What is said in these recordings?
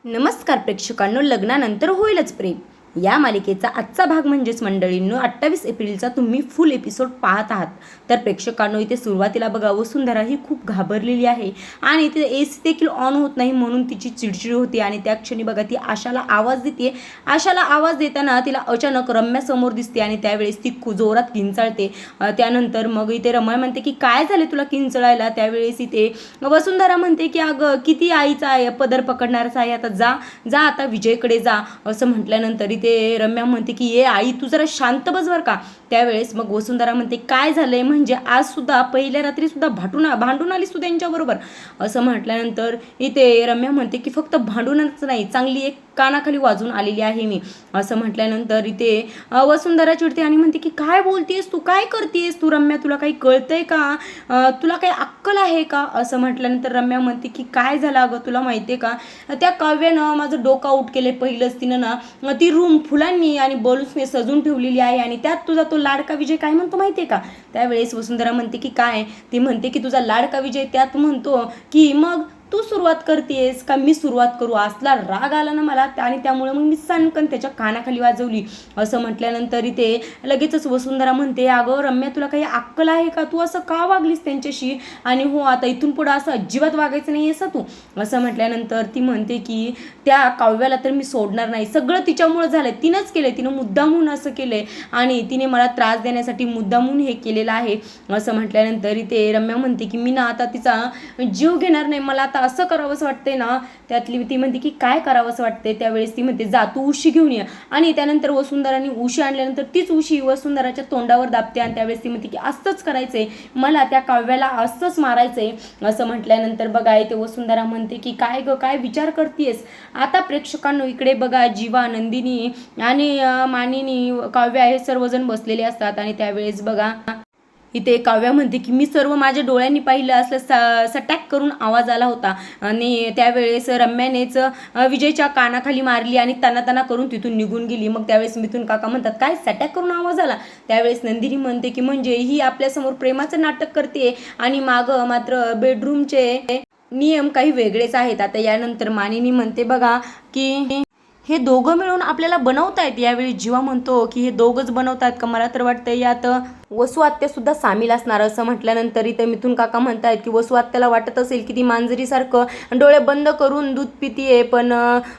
नमस्कार प्रेक्षकांनो, लग्नानंतर होईलच प्रेम या मालिकेचा आजचा भाग म्हणजेच मंडळींनो 28 एप्रिलचा तुम्ही फुल एपिसोड पाहत आहात. तर प्रेक्षकांनो, इथे सुरुवातीला बघा वसुंधरा ही खूप घाबरलेली आहे आणि तिथे एसी देखील ऑन होत नाही म्हणून तिची चिडचिड होते आणि त्या क्षणी बघा ती आशाला आवाज देते. आशाला आवाज देताना तिला अचानक रम्या समोर दिसते आणि त्यावेळेस ती जोरात किंचाळते. त्यानंतर मग इथे रम्या म्हणते की काय झाले तुला किंचाळायला. त्यावेळेस इथे वसुंधरा म्हणते की अगं किती आईचा आहे पदर पकडणारच आहे, आता जा जा आता विजयकडे जा असं म्हटल्यानंतर इथे रम्या म्हणते की ये आई तू जरा शांत बस बर का. त्यावेळेस मग वसुंधरा म्हणते काय झालंय, म्हणजे आज सुद्धा पहिल्या रात्री सुद्धा भांडून आलीस तू त्यांच्याबरोबर असं म्हटल्यानंतर इथे रम्या म्हणते की फक्त भांडूनच नाही, चांगली एक कानाखाली वाजून आलेली आहे मी असं म्हटल्यानंतर इथे वसुंधरा चिडते आणि म्हणते की काय बोलतेस तू, काय करतेस तू रम्या, तुला काही कळतंय का, तुला काही अक्कल आहे का असं म्हटल्यानंतर रम्या म्हणते की काय झालं अगं तुला माहितीये का, त्या काव्यानं माझं डोकं आउट केले. पहिलंच तिनं ना ती रूम फुलांनी आणि बलून्सने सजून ठेवलेली आहे आणि त्यात तुझा तो लाडका विजय काय म्हणतो माहितीये का. त्यावेळेस वसुंधरा म्हणते की काय, ती म्हणते की तुझा लाडका विजय त्यात म्हणतो की मग तू सुरुवात करतेस का मी सुरुवात करू. असला राग आला ना मला आणि त्यामुळे मग मी सणकन त्याच्या कानाखाली वाजवली असं म्हटल्यानंतर इथे लगेचच वसुंधरा म्हणते अगं रम्या तुला काही अक्कल आहे का, तू असं का वागलीस त्यांच्याशी आणि हो आता इथून पुढं असं अजिबात वागायचं नाही असं तू असं म्हटल्यानंतर ती म्हणते की त्या काव्याला तर मी सोडणार नाही, सगळं तिच्यामुळे झालंय, तिनंच केलंय, तिनं मुद्दामून असं केलंय आणि तिने मला त्रास देण्यासाठी मुद्दामून हे केलेलं आहे असं म्हटल्यानंतर इथे रम्या म्हणते की मी ना आता तिचा जीव घेणार नाही, मला आता असं करावंसं वाटतंय ना. त्यातली ती म्हणते की काय करावंसं वाटतंय. त्यावेळेस ती म्हणते जा तू उशी घेऊन ये आणि त्यानंतर वसुंधराने उशी आणल्यानंतर तीच उशी वसुंधराच्या तोंडावर दाबते आणि त्यावेळेस ती म्हणते की असंच करायचंय मला, त्या काव्याला असंच मारायचंय असं म्हटल्यानंतर बघा इथे वसुंधरा म्हणते की काय ग काय विचार करतेस. आता प्रेक्षकांनो इकडे बघा जीवा, नंदिनी आणि मानिनी, काव्या हे सर्वजण बसलेले असतात आणि त्यावेळेस बघा इथे काव्या म्हणते की मी सर्व माझ्या डोळ्यांनी पाहिलं असलं, सटॅक करून आवाज आला होता आणि त्यावेळेस रम्यानेच विजयच्या कानाखाली मारली आणि ताना करून तिथून निघून गेली. मग त्यावेळेस मिथून काका म्हणतात काय सटॅक करून आवाज आला. त्यावेळेस नंदिनी म्हणते की म्हणजे ही आपल्यासमोर प्रेमाचं नाटक करते आणि मागं मात्र बेडरूमचे नियम काही वेगळेच आहेत. आता यानंतर मानिनी म्हणते बघा की हे दोघं मिळून आपल्याला बनवतायत. यावेळी जीवा म्हणतो की हे दोघंच बनवतात का, मला तर वाटतं यात वसू आत्या सुद्धा सामील असणार असं म्हटल्यानंतर इथे मिथून काका म्हणतायत की वसू आत्याला वाटत असेल की ती मांजरीसारखं डोळे बंद करून दूध पितीये पण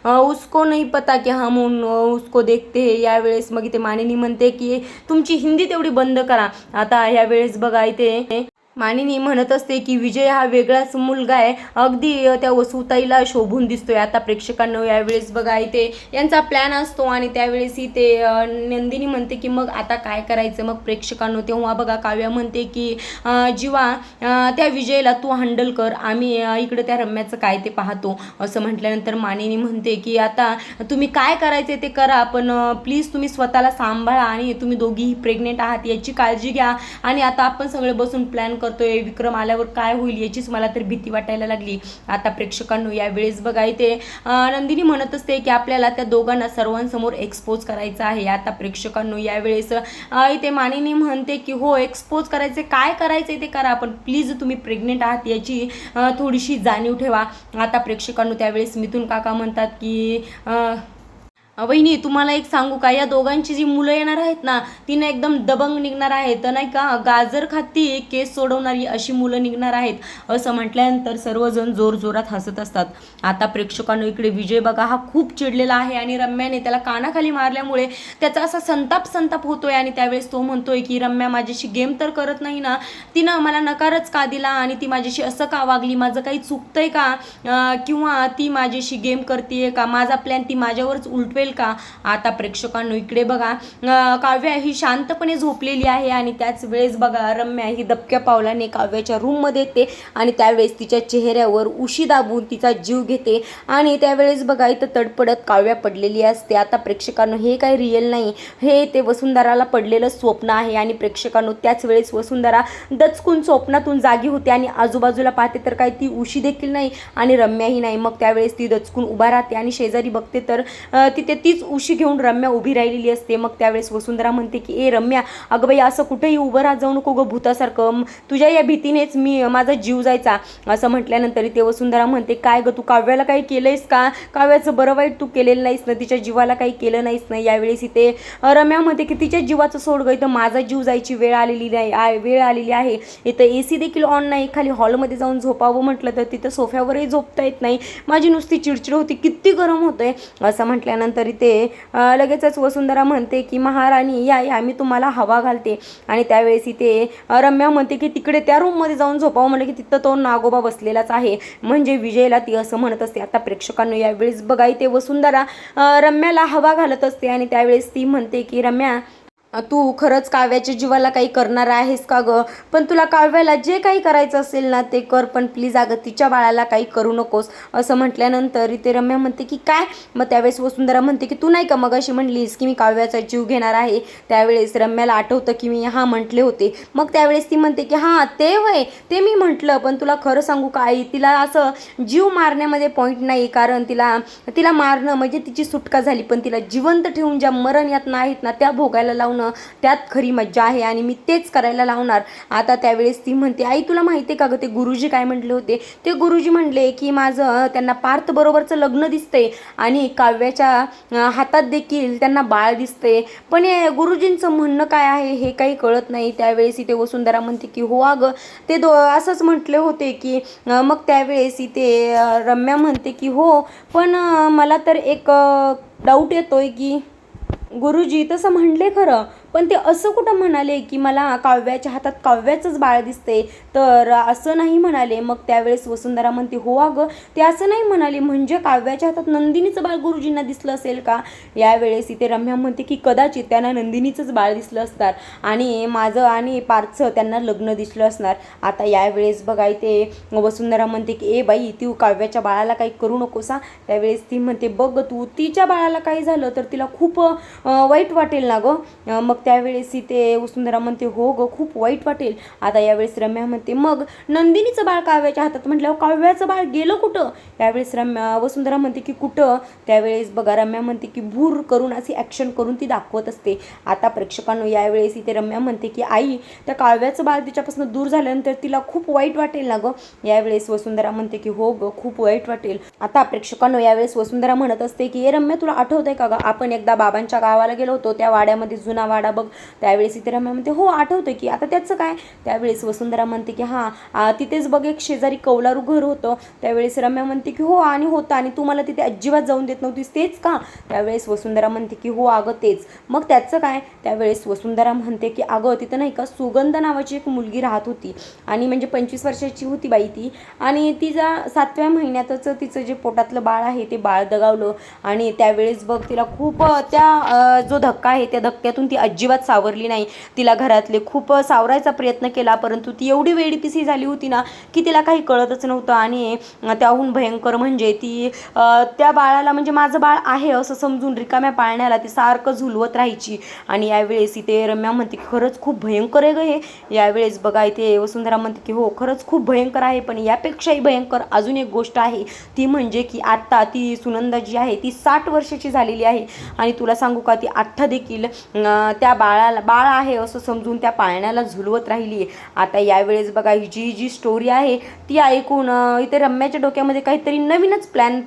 उसको नाही पता की हम उसको देखते. यावेळेस मग इथे मानिनी म्हणते की तुमची हिंदी तेवढी बंद करा. आता यावेळेस बघा इथे मानिनी म्हणत असते की विजय हा वेगळाच मुलगा आहे, अगदी त्या वसुताईला शोभून दिसतोय. आता प्रेक्षकांना यावेळेस बघा इथे यांचा प्लॅन असतो आणि त्यावेळेस इथे नंदिनी म्हणते की मग आता काय करायचं. मग प्रेक्षकांनो तेव्हा बघा काव्या म्हणते की जीवा त्या विजयला तू हँडल कर, आम्ही इकडे त्या रम्याचं काय ते पाहतो असं म्हटल्यानंतर मानिनी म्हणते की आता तुम्ही काय करायचे ते करा पण प्लीज तुम्ही स्वतःला सांभाळा आणि तुम्ही दोघीही प्रेग्नेंट आहात याची काळजी घ्या आणि आता आपण सगळे बसून प्लॅन करतोय, विक्रम आल्यावर काय होईल याचीच मला तर भीती वाटायला लागली. आता प्रेक्षकांनो यावेळेस बघा इथे नंदिनी म्हणत असते की आपल्याला त्या दोघांना सर्वांसमोर एक्सपोज करायचं आहे. आता प्रेक्षकांनो यावेळेस इथे मानिनी म्हणते की हो एक्सपोज करायचे, काय करायचे ते करा पण प्लीज तुम्ही प्रेग्नेंट आहात याची थोडीशी जाणीव ठेवा. आता प्रेक्षकांनो त्यावेळेस मिथून काका म्हणतात की वहिनी तुम्हाला एक सांगू का, या दोघांची जी मुलं येणार आहेत ना ती ना एकदम दबंग निघणार आहेत, नाही का गाजर खाती केस सोडवणारी अशी मुलं निघणार आहेत असं म्हटल्यानंतर सर्वजण जोरजोरात हसत असतात. आता प्रेक्षकांनो इकडे विजय बघा हा खूप चिडलेला आहे आणि रम्याने त्याला कानाखाली मारल्यामुळे त्याचा असा संताप होतोय आणि त्यावेळेस तो म्हणतोय की रम्या माझ्याशी गेम तर करत नाही ना, तिनं मला नकारच का दिला आणि ती माझ्याशी असं का वागली, माझं काही चुकतंय का किंवा ती माझ्याशी गेम करते का, माझा प्लॅन ती माझ्यावरच उलटवेल का. आता प्रेक्षकांनो इकडे बघा काव्या ही शांतपणे झोपलेली आहे आणि त्याच वेळेस बघा रम्या ही दबक्या पावलाने काव्याच्या रूम मध्ये येते आणि त्यावेळेस तिच्या चेहऱ्यावर उशी दाबून तिचा जीव घेते आणि त्यावेळेस बघा इथं तडपडत काव्या पडलेली असते. आता प्रेक्षकांनो हे काही रिअल नाही, हे ते वसुंधराला पडलेलं स्वप्न आहे आणि प्रेक्षकांनो त्याच वेळेस वसुंधरा दचकून स्वप्नातून जागी होते आणि आजूबाजूला पाहते तर काय ती उशी देखील नाही आणि रम्याही नाही. मग त्यावेळेस ती दचकून उभा राहते आणि शेजारी बघते तर तिथे तीच उशी घेऊन रम्या उभी राहिलेली असते. मग त्यावेळेस वसुंधरा म्हणते की ए रम्या, अगं बाई असं कुठेही उभं राहत जाऊ नको गं भूतासारखं, तुझ्या या भीतीनेच माझा जीव जायचा. असं म्हटल्यानंतर ते वसुंधरा म्हणते काय गं, तू काव्याला काही केलंयस का? काव्याचं बरं वाईट तू केलेलं नाहीस ना, तिच्या जीवाला काही केलं नाहीस ना. यावेळेस इथे रम्या म्हणते की तिच्या जीवाचं सोड गं, इथं माझा जीव जायची वेळ आलेली आहे. इथं AC देखील ऑन नाही. खाली हॉलमध्ये जाऊन झोपावं म्हटलं तर तिथं सोफ्यावरही झोपता येत नाही. माझी नुसती चिडचिड होती, किती गरम होतंय. असं म्हटल्यानंतर इथे लगेचच वसुंधरा म्हणते की महाराणी या मी तुम्हाला हवा घालते. आणि त्यावेळेस इथे रम्या म्हणते की तिकडे त्या रूममध्ये जाऊन झोपावं म्हटलं की तिथं तो नागोबा बसलेलाच आहे. म्हणजे विजयला ती असं म्हणत असते. आता प्रेक्षकांनो यावेळेस बघा इथे वसुंधरा रम्याला हवा घालत असते आणि त्यावेळेस ती म्हणते की रम्या, तू खरंच काव्याच्या जीवाला काही करणार आहेस का गं? पण तुला काव्याला जे काही करायचं असेल ना ते कर, पण प्लीज अगं तिच्या बाळाला काही करू नकोस. असं म्हटल्यानंतर इथे रम्या म्हणते की काय? मग त्यावेळेस वसुंधरा म्हणते की तू नाही का मग अशी म्हणलीस की मी काव्याचा जीव घेणार आहे. त्यावेळेस रम्याला आठवतं की मी म्हटले होते. मग त्यावेळेस ती म्हणते की ते वय ते मी म्हटलं, पण तुला खरं सांगू का आई, तिला असं जीव मारण्यामध्ये पॉईंट नाही, कारण तिला मारणं म्हणजे तिची सुटका झाली, पण तिला जिवंत ठेवून ज्या मरण यातना आहेत ना त्या भोगायला लावणं त्यात खरी मज्जा आहे आणि मी तेच करायला लावणार. आता त्यावेळेस ती म्हणते आई तुला माहिती आहे का गं ते गुरुजी काय म्हटले होते? ते गुरुजी म्हणले की माझं त्यांना पार्थ बरोबरचं लग्न दिसतंय आणि काव्याच्या हातात देखील त्यांना बाळ दिसतंय, पण हे गुरुजींचं म्हणणं काय आहे हे काही कळत नाही. त्यावेळेस इथे वसुंधरा म्हणते की हो अगं ते असंच म्हटले होते की मग त्यावेळेस इथे रम्या म्हणते की हो, पण मला तर एक डाऊट येतोय की गुरुजी तसं म्हणले खरं, पण ते असं कुठं म्हणाले की मला काव्याच्या हातात काव्याचंच बाळ दिसते, तर असं नाही म्हणाले. मग त्यावेळेस वसुंधरा म्हणते हो अगं ते असं नाही म्हणाले, म्हणजे काव्याच्या हातात नंदिनीचं बाळ गुरुजींना दिसलं असेल का? यावेळेस इथे रम्या म्हणते की कदाचित त्यांना नंदिनीचंच बाळ दिसलं असणार आणि माझं आणि पार्थचं त्यांना लग्न दिसलं असणार. आता यावेळेस बघा इथे वसुंधरा म्हणते की ए बाई तू काव्याच्या बाळाला काही करू नकोस. त्यावेळेस ती म्हणते बघ तू तिच्या बाळाला काही झालं तर तिला खूप वाईट वाटेल ना गं. मग त्यावेळेस इथे वसुंधरा म्हणते हो गं खूप वाईट वाटेल. आता यावेळेस रम्या म्हणते मग नंदिनीचं बाळ काव्याच्या हातात म्हटल्यावर काव्याचं बाळ गेलं कुठं? यावेळेस वसुंधरा म्हणते की कुठं? त्यावेळेस बघा रम्या म्हणते की भूर करून अशी ॲक्शन करून ती दाखवत असते. आता प्रेक्षकांनो यावेळेस इथे रम्या म्हणते की आई त्या काव्याचं बाळ तिच्यापासून दूर झाल्यानंतर तिला खूप वाईट वाटेल ना गं. यावेळेस वसुंधरा म्हणते की हो गं खूप वाईट वाटेल. आता प्रेक्षकांनो यावेळेस वसुंधरा म्हणत असते की रम्या तुला आठवतंय का गं आपण एकदा बाबांच्या गावाला गेलो होतो त्या वाड्यामध्ये, जुना वाडा बघ. त्यावेळेस इथे रम्या म्हणते हो आठवतंय की. आता त्याचं काय? त्यावेळेस वसुंधरा म्हणते की तिथेच बघ एक शेजारी कौलारू घर होतं. त्यावेळेस रम्या म्हणते की हो आणि होतं आणि तू मला तिथे अजिबात जाऊन देत नव्हतीस तेच का? त्यावेळेस वसुंधरा म्हणते की हो अगं तेच. मग त्याचं काय? त्यावेळेस वसुंधरा म्हणते की अगं तिथं नाही का सुगंध नावाची एक मुलगी राहत होती आणि म्हणजे 25 वर्षाची होती बाई ती, आणि तिचा 7व्या महिन्यातच तिचं जे पोटातलं बाळ आहे ते बाळ दगावलं आणि त्यावेळेस बघ तिला खूप त्या जो धक्का आहे त्या धक्क्यातून ती अजिबात सावरली नाही. तिला घरातले खूप सावरायचा प्रयत्न केला, परंतु ती एवढी वेडीपिसी झाली होती ना की तिला काही कळतच नव्हतं. आणि त्याहून भयंकर म्हणजे ती त्या बाळाला म्हणजे माझं बाळ आहे असं समजून रिकाम्या पाळण्याला ती सारखं झुलवत राहायची. आणि यावेळेस इथे रम्या म्हणते की खरंच खूप भयंकर आहे गं हे. यावेळेस बघा इथे वसुंधरा म्हणते की हो खरंच खूप भयंकर आहे, पण यापेक्षाही भयंकर अजून एक गोष्ट आहे ती म्हणजे की आत्ता ती सुनंदा जी आहे ती 60 वर्षाची झालेली आहे आणि तुला सांगू का ती आत्ता देखील त्या बाळ आहे असं समजून त्या पाळण्याला झुलवत राहिली आहे. आता यावेळेस बघा ही जी स्टोरी आहे ती ऐकून इथे रम्याच्या डोक्यामध्ये काहीतरी नवीनच प्लॅन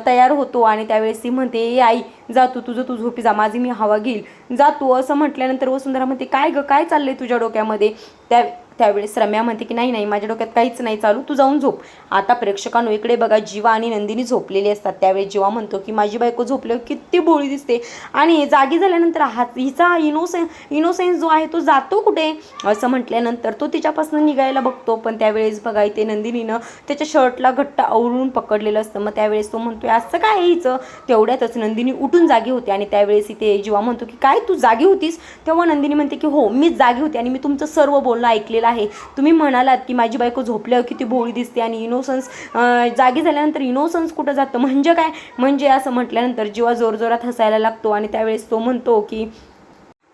तयार होतो आणि त्यावेळेस ती म्हणते ए आई जा तू झोपी जा, माझी मी हवा घेईल जा तू. असं म्हटल्यानंतर वसुंधरा म्हणते काय गं काय चाललंय तुझ्या डोक्यामध्ये? त्यावेळेस रम्या म्हणते की नाही माझ्या डोक्यात काहीच नाही चालू, तू जाऊन झोप. आता प्रेक्षकांनो इकडे बघा जीवा आणि नंदिनी झोपलेली असतात. त्यावेळेस जीवा म्हणतो की माझी बायको झोपल्यावर किती बोळी दिसते आणि जागी झाल्यानंतर हिचा इनोसेन्स जो आहे तो जातो कुठे? असं म्हटल्यानंतर तो तिच्यापासून निघायला बघतो, पण त्यावेळेस बघा इथे नंदिनीनं त्याच्या शर्टला घट्ट आवरून पकडलेलं असतं. मग त्यावेळेस तो म्हणतोय असं काय हिचं? तेवढ्यातच नंदिनी उठून जागी होते आणि त्यावेळेस इथे जीवा म्हणतो की काय तू जागी होतीस? तेव्हा नंदिनी म्हणते की हो मीच जागी होते आणि मी तुमचं सर्व बोलणं ऐकलेलं आहे. तुम्ही म्हणालात की माझी बायको झोपल्यावर किती भोळी दिसते आणि इनोसन्स जागी झाल्यानंतर इनोसन्स कुठं जातं? म्हणजे काय? म्हणजे असं म्हटल्यानंतर जीवा जोरजोरात हसायला लागतो आणि त्यावेळेस तो म्हणतो की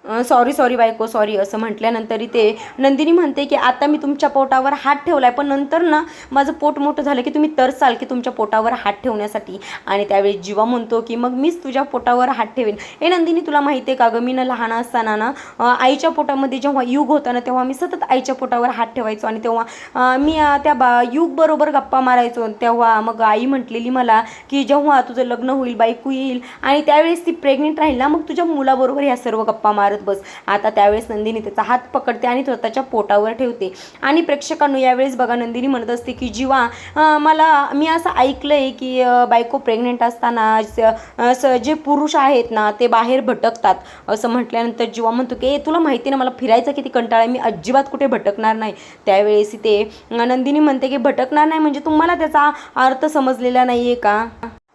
सॉरी सॉरी बायको सॉरी असं म्हटल्यानंतर इथे नंदिनी म्हणते की आता मी तुमच्या पोटावर हात ठेवला आहे, पण नंतर ना माझं पोट मोठं झालं की तुम्ही तरसाल की तुमच्या पोटावर हात ठेवण्यासाठी. आणि त्यावेळी जीवा म्हणतो की मग मीच तुझ्या पोटावर हात ठेवेन. हे नंदिनी तुला माहिती आहे का गं, मी ना लहान असताना ना आईच्या पोटामध्ये जेव्हा युग होता ना तेव्हा मी सतत आईच्या पोटावर हात ठेवायचो आणि तेव्हा मी त्या युग बरोबर गप्पा मारायचो. तेव्हा मग आई म्हटलेली मला की जेव्हा तुझं लग्न होईल, बायको येईल आणि त्यावेळेस ती प्रेग्नेंट राहील ना, मग तुझ्या मुलाबरोबर ह्या सर्व गप्पा मारत बस. आता त्यावेळेस नंदिनी त्याचा हात पकडते आणि स्वतःच्या पोटावर ठेवते. आणि प्रेक्षकांनो यावेळेस बघा नंदिनी म्हणत असते की जीवा मी असं ऐकलंय की बायको प्रेग्नेंट असताना जे पुरुष आहेत ना ते बाहेर भटकतात. असं म्हटल्यानंतर जीवा म्हणतो की तुला माहिती ना मला फिरायचा किती कंटाळा, मी अजिबात कुठे भटकणार नाही. त्यावेळेस ते नंदिनी म्हणते की भटकणार नाही म्हणजे तुम्हाला त्याचा अर्थ समजलेला नाहीये का?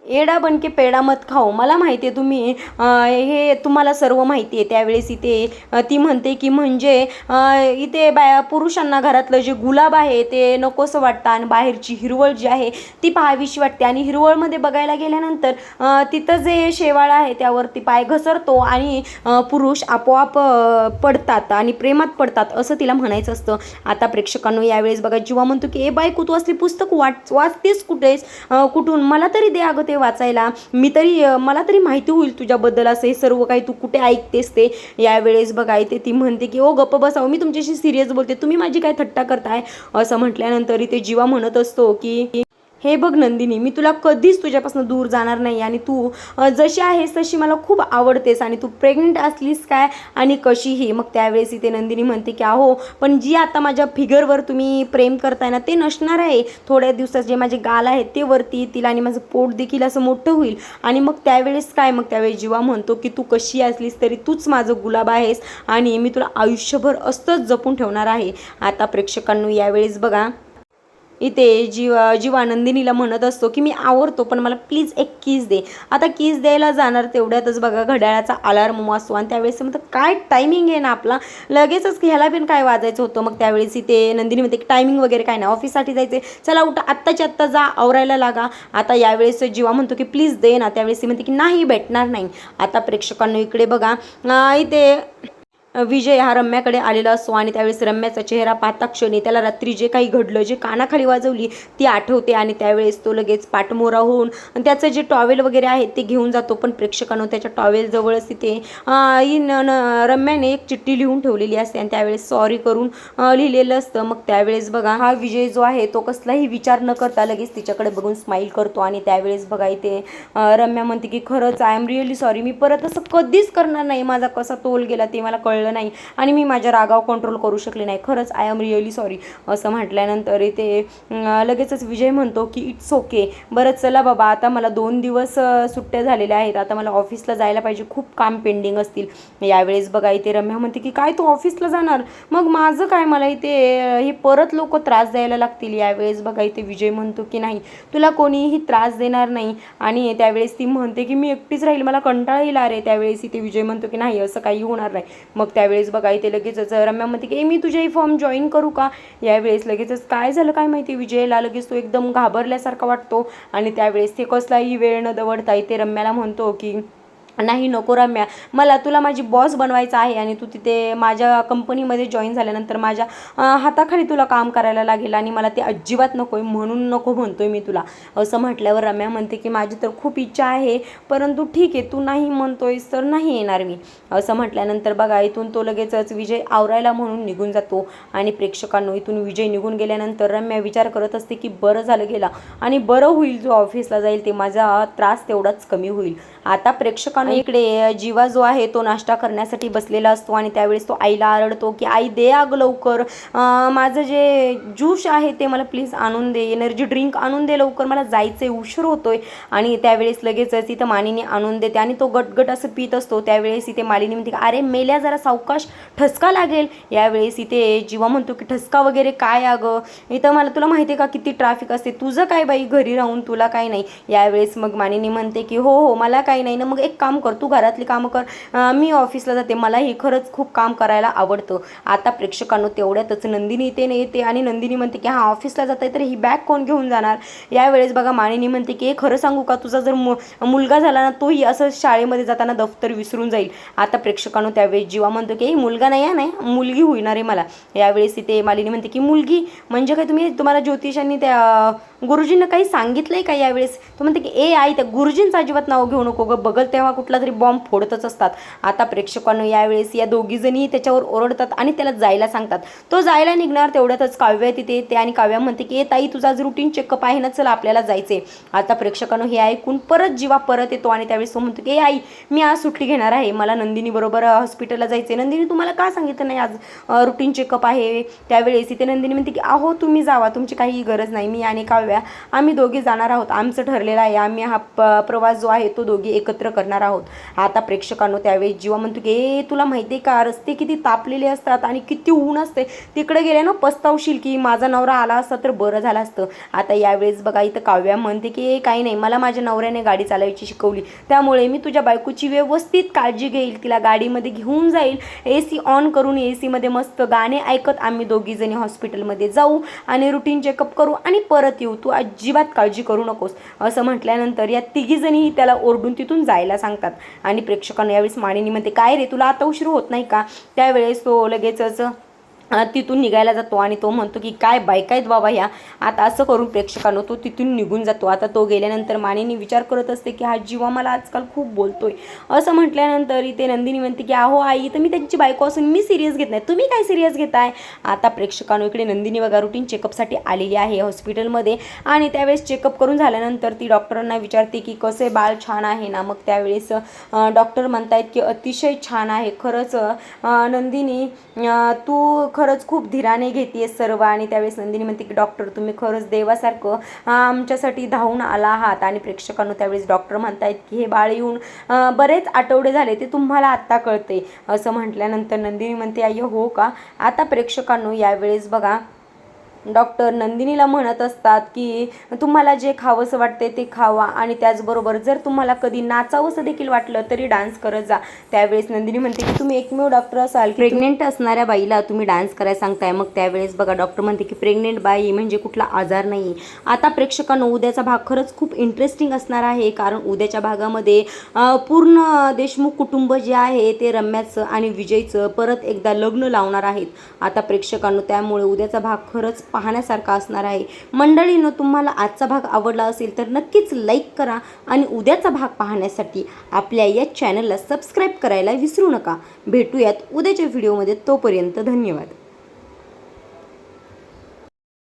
एडा बनके पेडा मत खाओ. मला माहिती आहे तुम्ही हे तुम्हाला सर्व माहिती आहे. त्यावेळेस इथे ती म्हणते की म्हणजे इथे पुरुषांना घरातलं जे गुलाब आहे ते नकोसं वाटतं आणि बाहेरची हिरवळ जी आहे ती पाहावीशी वाटते. आणि हिरवळमध्ये बघायला गेल्यानंतर तिथं जे शेवाळ आहे त्यावरती पाय घसरतो आणि पुरुष आपोआप पडतात आणि प्रेमात पडतात असं तिला म्हणायचं असतं. आता प्रेक्षकांनो यावेळेस बघा जीवा म्हणतो की ए बायको तू असली पुस्तक वाचतेस कुठेस कुठून, मला तरी दे अगं ते वाचायला, मला तरी माहिती होईल तुझ्याबद्दल असं हे सर्व काही तू कुठे ऐकतेस ते. यावेळेस बघा इथे ती म्हणते की ओ गप्प बसाव, मी तुमच्याशी सिरियस बोलते, तुम्ही माझी काय थट्टा करताय. असं म्हटल्यानंतर इथे जीवा म्हणत असतो की हे बघ नंदिनी मी तुला कधीच तुझ्यापासून दूर जाणार नाही आणि तू जशी आहेस तशी मला खूप आवडतेस आणि तू प्रेग्नेंट असलीस काय आणि कशीही. मग त्यावेळेस इथे नंदिनी म्हणते की अहो पण जी आता माझ्या फिगरवर तुम्ही प्रेम करताय ना ते नसणार आहे, थोड्या दिवसात जे माझे गाल आहेत ते वरती येतील आणि माझं पोट देखील असं मोठं होईल आणि मग त्यावेळेस काय. मग त्यावेळेस जीवा म्हणतो की तू कशी असलीस तरी तूच माझं गुलाब आहेस आणि मी तुला आयुष्यभर असंच जपून ठेवणार आहे. आता प्रेक्षकांनो यावेळेस बघा इथे जीवा नंदिनीला म्हणत असतो की मी आवडतो पण मला प्लीज एक किस दे. आता किस द्यायला जाणार तेवढ्यातच बघा घड्याळाचा अलार्म वाजतो आणि त्यावेळेस म्हणतं काय टायमिंग आहे ना आपला लगेचच ह्याला पण काय वाजायचं होतं. मग त्यावेळेस इथे नंदिनी म्हणते टायमिंग वगैरे काय नाही, ऑफिससाठी जायचे, चला उठा आत्ताच्या आत्ता जा आवरायला लागा. आता यावेळेस जीवा म्हणतो की प्लीज दे ना. त्यावेळेस ती म्हणते की नाही भेटणार नाही. आता प्रेक्षकांनो इकडे बघा इथे विजय हा रम्याकडे आलेला असतो आणि त्यावेळेस रम्याचा चेहरा पाहता क्षणी त्याला रात्री जे काही घडलं, जे कानाखाली वाजवली ती आठवते आणि त्यावेळेस तो लगेच पाठमोरा होऊन त्याचं जे टॉवेल वगैरे आहे ते घेऊन जातो. पण प्रेक्षकांनो त्याच्या टॉवेलजवळच तिथे रम्याने एक चिठ्ठी लिहून ठेवलेली असते आणि त्यावेळेस सॉरी करून लिहिलेलं असतं. मग त्यावेळेस बघा हा विजय जो आहे तो कसलाही विचार न करता लगेच तिच्याकडे बघून स्माईल करतो आणि त्यावेळेस बघा इथे रम्या म्हणते की खरंच आय एम रिअली सॉरी, मी परत असं कधीच करणार नाही, माझा कसा तोल गेला ते मला कळलं नाही आणि मी माझ्या रागावर कंट्रोल करू शकले नाही, खरंच आय एम रिअली सॉरी. असं म्हटल्यानंतर इथे लगेचच विजय म्हणतो की इट्स ओके, बरं चला बाबा आता मला 2 दिवस सुट्ट्या झालेल्या आहेत, आता मला ऑफिसला जायला पाहिजे, खूप काम पेंडिंग असतील. यावेळेस बघा इथे रम्या म्हणते की काय तू ऑफिसला जाणार, मग माझं काय, मला इथे हे परत लोक त्रास द्यायला लागतील. यावेळेस बघा इथे विजय म्हणतो की नाही तुला कोणीही त्रास देणार नाही आणि त्यावेळेस ती म्हणते की मी एकटीच राहील, मला कंटाळा येईल रे. त्यावेळेस इथे विजय म्हणतो की नाही असं काही होणार नाही. मग त्यावेळेस बघा इथे लगेचच रम्या म्हणते की मी तुझे फॉर्म जॉईन करू का. यावेळेस लगेचच काय झालं काय माहिती विजयला लगेच तो एकदम घाबरल्यासारखा वाटतो आणि त्यावेळेस ते कसलाही वेळ न दवडता इथे रम्याला म्हणतो की नाही नको रम्या, मला तुला माझी बॉस बनवायचं आहे आणि तू तिथे माझ्या कंपनीमध्ये जॉईन झाल्यानंतर माझ्या हाताखाली तुला काम करायला लागेल आणि मला ते अजिबात नको आहे, म्हणून नको म्हणतोय मी तुला. असं म्हटल्यावर रम्या म्हणते की माझी तर खूप इच्छा आहे परंतु ठीक आहे तू नाही म्हणतोयस तर नाही येणार मी. असं म्हटल्यानंतर बघा इथून तो लगेचच विजय आवरायला म्हणून निघून जातो आणि प्रेक्षकांनो इथून विजय निघून गेल्यानंतर रम्या विचार करत असते की बरं झालं गेला आणि बरं होईल जो ऑफिसला जाईल ते माझा त्रास तेवढाच कमी होईल. आता प्रेक्षकांनो इकडे जीवा जो आहे तो नाश्ता करण्यासाठी बसलेला असतो आणि त्यावेळेस तो आईला आरडतो की आई दे अगं लवकर माझं जे ज्यूस आहे ते मला प्लीज आणून दे, एनर्जी ड्रिंक आणून दे लवकर, मला जायचं आहे, उशीर होतोय. आणि त्यावेळेस लगेच तिथं मालिनी आणून देते आणि तो गटगट असं पित असतो. त्यावेळेस इथे मालिनी म्हणते अरे मेल्या जरा सावकाश, ठसका लागेल. यावेळेस इथे जीवा म्हणतो की ठसका वगैरे काय अगं, इथं मला तुला माहिती आहे का किती ट्रॅफिक असते, तुझं काय बाई घरी राहून तुला काय नाही. यावेळेस मग मालिनी म्हणते की हो हो मला काही नाही ना, मग एक काम काम कर, तू घरातली कामं कर, मी ऑफिसला जाते, मलाही खरंच खूप काम करायला आवडतं. आता प्रेक्षकांनो तेवढ्यातच नंदिनी येते आणि नंदिनी म्हणते की हा ऑफिसला जात आहे तर ही बॅग कोण घेऊन जाणार. यावेळेस बघा मानिनी म्हणते की खरं सांगू का, तुझा जर मुलगा झाला ना तोही असं शाळेमध्ये जाताना दफ्तर विसरून जाईल. आता प्रेक्षकांनो त्यावेळेस जीवा म्हणतो की मुलगा नाही मुलगी होणार आहे मला. यावेळेस इथे मालिनी म्हणते की मुलगी म्हणजे काय, तुम्हाला ज्योतिषांनी त्या गुरुजींना काही सांगितलंय का. यावेळेस तो म्हणते की आई त्या गुरुजींचं अजिबात नाव घेऊ नको ग, बघल तेव्हा कुठला तरी बॉम्ब फोडतच असतात. आता प्रेक्षकांनो यावेळेस या दोघीजणी त्याच्यावर ओरडतात आणि त्याला जायला सांगतात. तो जायला निघणार तेवढ्यातच काव्या तिथे येते आणि काव्या म्हणते की ताई तुझा आज रुटीन चेकअप आहे ना, चला आपल्याला जायचे. आता प्रेक्षकांनो हे ऐकून परत जीवा परत येतो आणि त्यावेळेस तो म्हणतो की आई मी आज सुट्टी घेणार आहे, मला नंदिनी बरोबर हॉस्पिटलला जायचे. नंदिनी तुम्हाला का सांगितलं नाही आज रुटीन चेकअप आहे. त्यावेळेस इथे नंदिनी म्हणते की अहो तुम्ही जावा, तुमची काही गरज नाही, मी आणि काव्या आम्ही दोघे जाणार आहोत, आमचं ठरलेलं आहे, आम्ही हा प्रवास जो आहे तो दोघे एकत्र करणार आहोत. आता प्रेक्षकांनो त्यावेळेस जीवा म्हणतो की तुला माहिती आहे का, रस्ते किती तापलेले असतात आणि किती ऊन असते, तिकडे गेले ना पस्तावशील की माझा नवरा आला असता तर बरं झालं असतं. आता यावेळेस बघा इथं काव्या म्हणते की काही नाही, मला माझ्या नवऱ्याने गाडी चालवायची शिकवली, त्यामुळे मी तुझ्या बायकोची व्यवस्थित काळजी घेईल, तिला गाडीमध्ये घेऊन जाईल, AC ऑन करून AC मध्ये मस्त गाणे ऐकत आम्ही दोघी जणी हॉस्पिटलमध्ये जाऊ आणि रुटीन चेकअप करू आणि परत येऊ, तू अजिबात काळजी करू नकोस. असं म्हटल्यानंतर या तिघीजणी त्याला ओरडून तिथून जायला सांगतात. आणि प्रेक्षकांना यावेळेस मानिनी म्हणते काय रे तुला आता उशीर होत नाही का. त्यावेळेस तो लगेचच तिथून निघायला जातो आणि तो म्हणतो की काय बायका आहेत बाबा ह्या. आता असं करून प्रेक्षकांनो तो तिथून निघून जातो. आता तो गेल्यानंतर मानिनी विचार करत असते की हा जीवा मला आजकाल खूप बोलतोय. असं म्हटल्यानंतर इथे नंदिनी म्हणते की अहो आई तर मी त्यांची बायको असून मी सिरियस घेत नाही, तुम्ही काय सिरियस घेताय. आता प्रेक्षकांनो इकडे नंदिनी बघा रुटीन चेकअपसाठी आलेली आहे हॉस्पिटलमध्ये आणि त्यावेळेस चेकअप करून झाल्यानंतर ती डॉक्टरांना विचारते की कसे बाळ छान आहे ना. मग त्यावेळेस डॉक्टर म्हणतायत की अतिशय छान आहे खरंच नंदिनी, तू खरंच खूप धीराने घेते सर्व. आणि त्यावेळेस नंदिनी म्हणते की डॉक्टर तुम्ही खरंच देवासारखं आमच्यासाठी धावून आला आहात. आणि प्रेक्षकांनो त्यावेळेस डॉक्टर म्हणतायत की हे बाळ येऊन बरेच आठवडे झाले, ते तुम्हाला आत्ता कळते. असं म्हटल्यानंतर नंदिनी म्हणते अय्यो हो का. आता प्रेक्षकांनो यावेळेस बघा डॉक्टर नंदिनीला म्हणत असतात की तुम्हाला जे खावंसं वाटते ते खावा आणि त्याचबरोबर जर तुम्हाला कधी नाचावंसं देखील वाटलं तरी डान्स करत जा. त्यावेळेस नंदिनी म्हणते की तुम्ही एकमेव डॉक्टर असाल प्रेग्नेंट असणाऱ्या बाईला तुम्ही डान्स करायला सांगताय. मग त्यावेळेस बघा डॉक्टर म्हणते की प्रेग्नेंट बाई म्हणजे कुठला आजार नाही. आता प्रेक्षकांनो उद्याचा भाग खरंच खूप इंटरेस्टिंग असणार आहे, कारण उद्याच्या भागामध्ये पूर्ण देशमुख कुटुंब जे आहे ते रम्याचं आणि विजयचं परत एकदा लग्न लावणार आहेत. आता प्रेक्षकांनो त्यामुळे उद्याचा भाग खरंच पाहण्यासारखा असणार आहे. मंडळींनो तुम्हाला आजचा भाग आवडला असेल तर नक्कीच लाईक करा आणि उद्याचा भाग पाहण्यासाठी आपल्या या चॅनलला सबस्क्राईब करायला विसरू नका. भेटूयात उद्याच्या व्हिडिओमध्ये, तोपर्यंत धन्यवाद.